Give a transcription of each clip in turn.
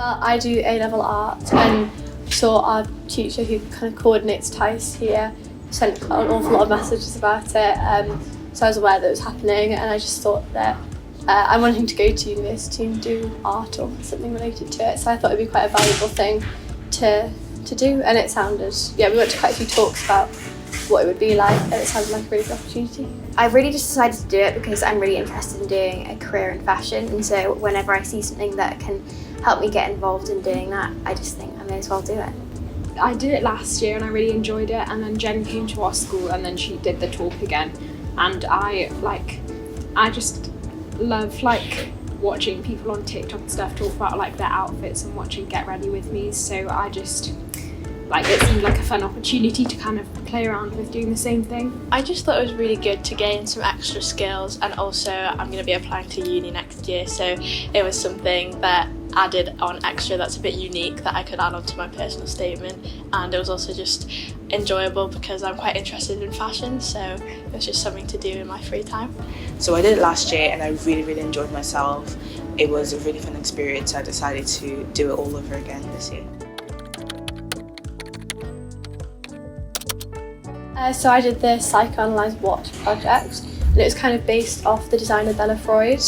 Well, I do A-level art, and so our teacher who kind of coordinates TICE here sent an awful lot of messages about it, so I was aware that it was happening, and I just thought that I'm wanting to go to university and do art or something related to it, so I thought it'd be quite a valuable thing to do, and it sounded, we went to quite a few talks about what it would be like, and it sounded like a really good opportunity. I really just decided to do it because I'm really interested in doing a career in fashion, and so whenever I see something that can help me get involved in doing that, I just think I may as well do it. I did it last year and I really enjoyed it, and then Jen came to our school and then she did the talk again, and I just love watching people on TikTok and stuff talk about their outfits and watching Get Ready With Me, so I just it seemed like a fun opportunity to kind of play around with doing the same thing. I just thought it was really good to gain some extra skills, and also I'm going to be applying to uni next year, so it was something that added on extra that's a bit unique that I could add on to my personal statement, and it was also just enjoyable because I'm quite interested in fashion, so it was just something to do in my free time. So I did it last year and I really enjoyed myself. It was a really fun experience, so I decided to do it all over again this year. So I did the Psychoanalyze What project, and it was kind of based off the designer Bella Freud,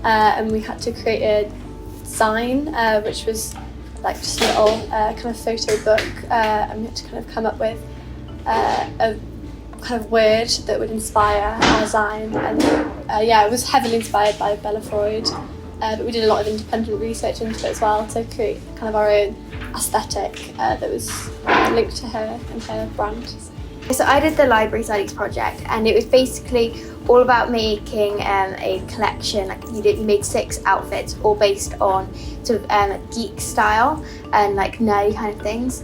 and we had to create a design which was just a little kind of photo book, and we had to kind of come up with a kind of word that would inspire our design, and it was heavily inspired by Bella Freud, but we did a lot of independent research into it as well to create kind of our own aesthetic that was linked to her and her brand. So I did the Library Studies project, and it was basically all about making a collection. You made 6 outfits, all based on sort of geek style and nerdy kind of things.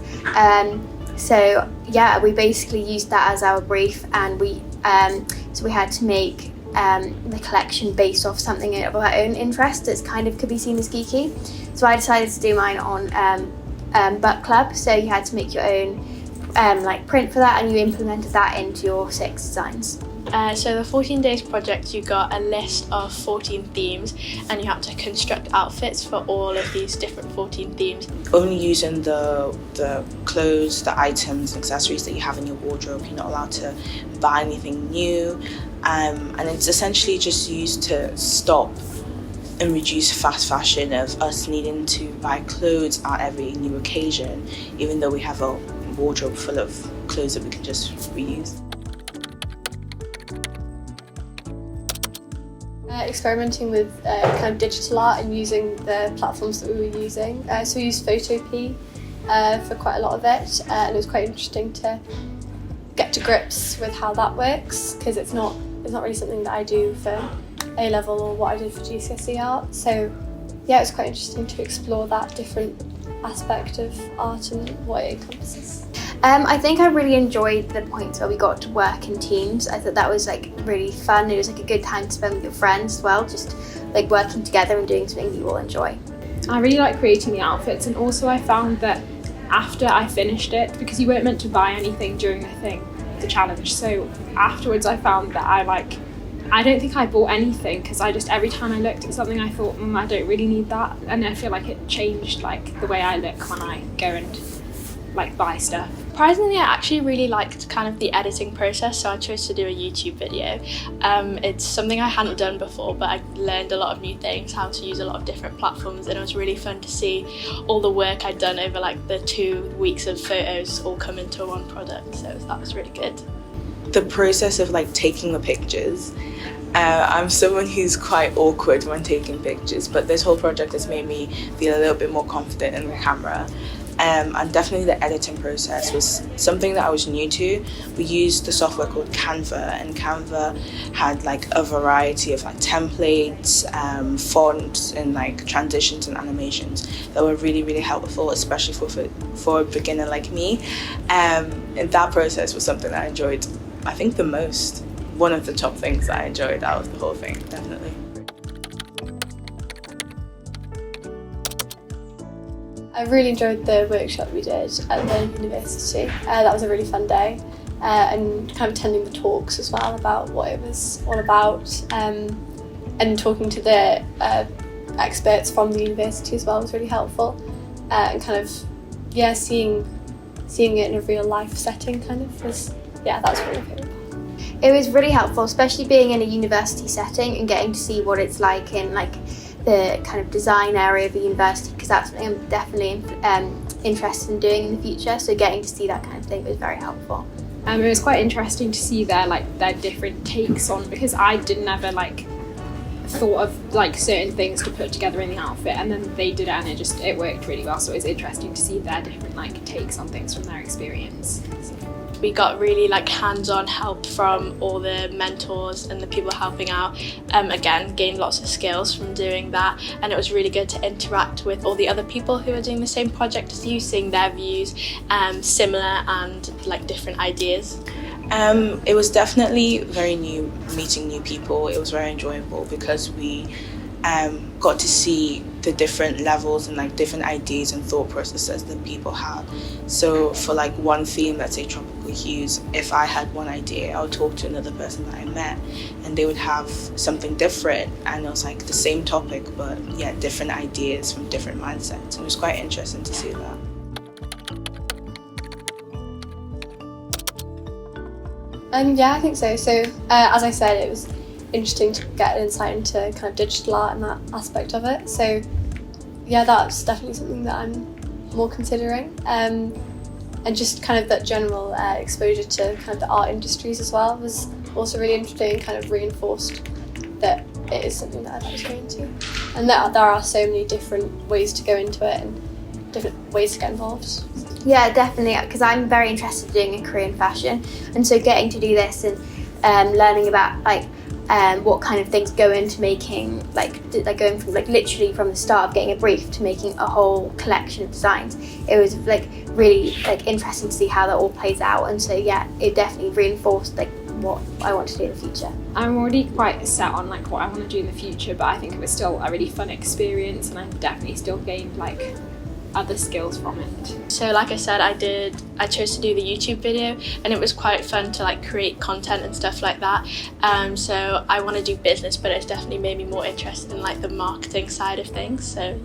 We basically used that as our brief, and we had to make the collection based off something of our own interest that's kind of could be seen as geeky. So I decided to do mine on Book Club. So you had to make your own print for that, and you implemented that into your 6 designs. So the 14 days project, you got a list of 14 themes, and you had to construct outfits for all of these different 14 themes. Only using the clothes, the items, accessories that you have in your wardrobe. You're not allowed to buy anything new, and it's essentially just used to stop and reduce fast fashion of us needing to buy clothes at every new occasion, even though we have a wardrobe full of clothes that we can just reuse. Experimenting with kind of digital art and using the platforms that we were using. So we used Photopea for quite a lot of it, and it was quite interesting to get to grips with how that works, because it's not really something that I do for A-level or what I did for GCSE art. So it was quite interesting to explore that different aspect of art and what it encompasses. I think I really enjoyed the points where we got to work in teams. I thought that was really fun. It was a good time to spend with your friends as well, just working together and doing something you all enjoy. I really like creating the outfits, and also I found that after I finished it, because you weren't meant to buy anything during the challenge, so afterwards I found that I don't think I bought anything, because every time I looked at something I thought, I don't really need that, and I feel like it changed the way I look when I go and buy stuff. Surprisingly, I actually really liked kind of the editing process, so I chose to do a YouTube video. It's something I hadn't done before, but I learned a lot of new things, how to use a lot of different platforms, and it was really fun to see all the work I'd done over the 2 weeks of photos all come into one product, so that was really good. The process of taking the pictures, I'm someone who's quite awkward when taking pictures, but this whole project has made me feel a little bit more confident in the camera. And definitely the editing process was something that I was new to. We used the software called Canva, and Canva had a variety of templates, fonts, and transitions and animations that were really helpful, especially for a beginner like me. And that process was something that I enjoyed, I think, the most. One of the top things that I enjoyed out of the whole thing, definitely. I really enjoyed the workshop we did at the university. That was a really fun day, and kind of attending the talks as well about what it was all about, and talking to the experts from the university as well was really helpful. and kind of seeing it in a real life setting kind of was that's really my favourite part. It was really helpful, especially being in a university setting and getting to see what it's like in like the kind of design area of the university, because that's something I'm definitely interested in doing in the future. So getting to see that kind of thing was very helpful. It was quite interesting to see their different takes on, because I didn't ever thought of like certain things to put together in the outfit, and then they did it and it worked really well. So it was interesting to see their different takes on things from their experience. We got really hands-on help from all the mentors and the people helping out. Again, gained lots of skills from doing that, and it was really good to interact with all the other people who are doing the same project as you, seeing their views, similar and different ideas. It was definitely very new, meeting new people. It was very enjoyable because we got to see the different levels and different ideas and thought processes that people have. So for one theme, let's say tropical hues, if I had one idea, I would talk to another person that I met and they would have something different, and it was the same topic but different ideas from different mindsets. It was quite interesting to see that. I think so. So as I said, it was interesting to get an insight into kind of digital art and that aspect of it. So that's definitely something that I'm more considering. And just kind of that general exposure to kind of the art industries as well was also really interesting, and kind of reinforced that it is something that I'd like to go into. And there are so many different ways to go into it and different ways to get involved. Yeah, definitely, because I'm very interested in doing a career in fashion, and so getting to do this and learning about what kind of things go into making, going from literally from the start of getting a brief to making a whole collection of designs. It was really interesting to see how that all plays out, and so it definitely reinforced what I want to do in the future. I'm already quite set on what I want to do in the future, but I think it was still a really fun experience, and I've definitely still gained other skills from it. So like I said, I chose to do the YouTube video, and it was quite fun to create content and stuff like that. So I want to do business, but it's definitely made me more interested in the marketing side of things. So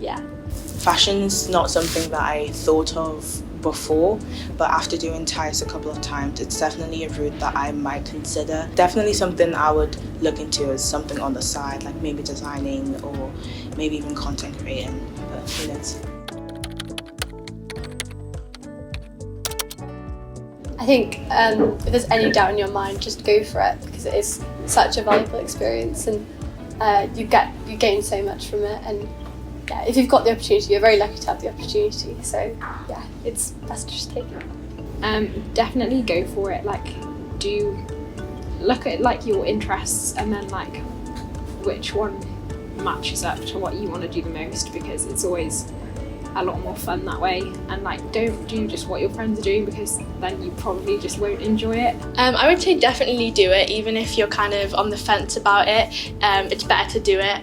Fashion's not something that I thought of before, but after doing Tice a couple of times, it's definitely a route that I might consider. Definitely something I would look into as something on the side, maybe designing or maybe even content creating, but who knows. I think if there's any doubt in your mind, just go for it, because it is such a valuable experience, and you gain so much from it. And if you've got the opportunity, you're very lucky to have the opportunity. So it's best to just take it. Definitely go for it. Do look at your interests, and then which one matches up to what you want to do the most, because it's always a lot more fun that way. And don't do just what your friends are doing, because then you probably just won't enjoy it. I would say definitely do it, even if you're kind of on the fence about it. It's better to do it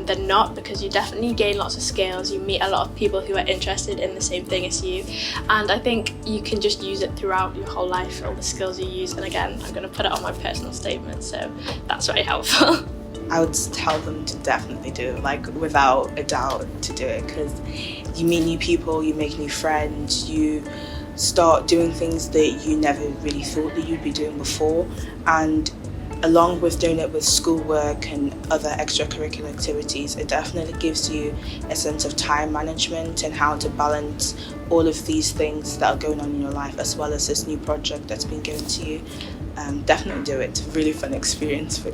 than not, because you definitely gain lots of skills. You meet a lot of people who are interested in the same thing as you, and I think you can just use it throughout your whole life, all the skills you use. And again, I'm going to put it on my personal statement, so that's very helpful. I would tell them to definitely do it, without a doubt to do it, because you meet new people, you make new friends, you start doing things that you never really thought that you'd be doing before. And along with doing it with schoolwork and other extracurricular activities, it definitely gives you a sense of time management and how to balance all of these things that are going on in your life, as well as this new project that's been given to you. Definitely do it. It's a really fun experience, but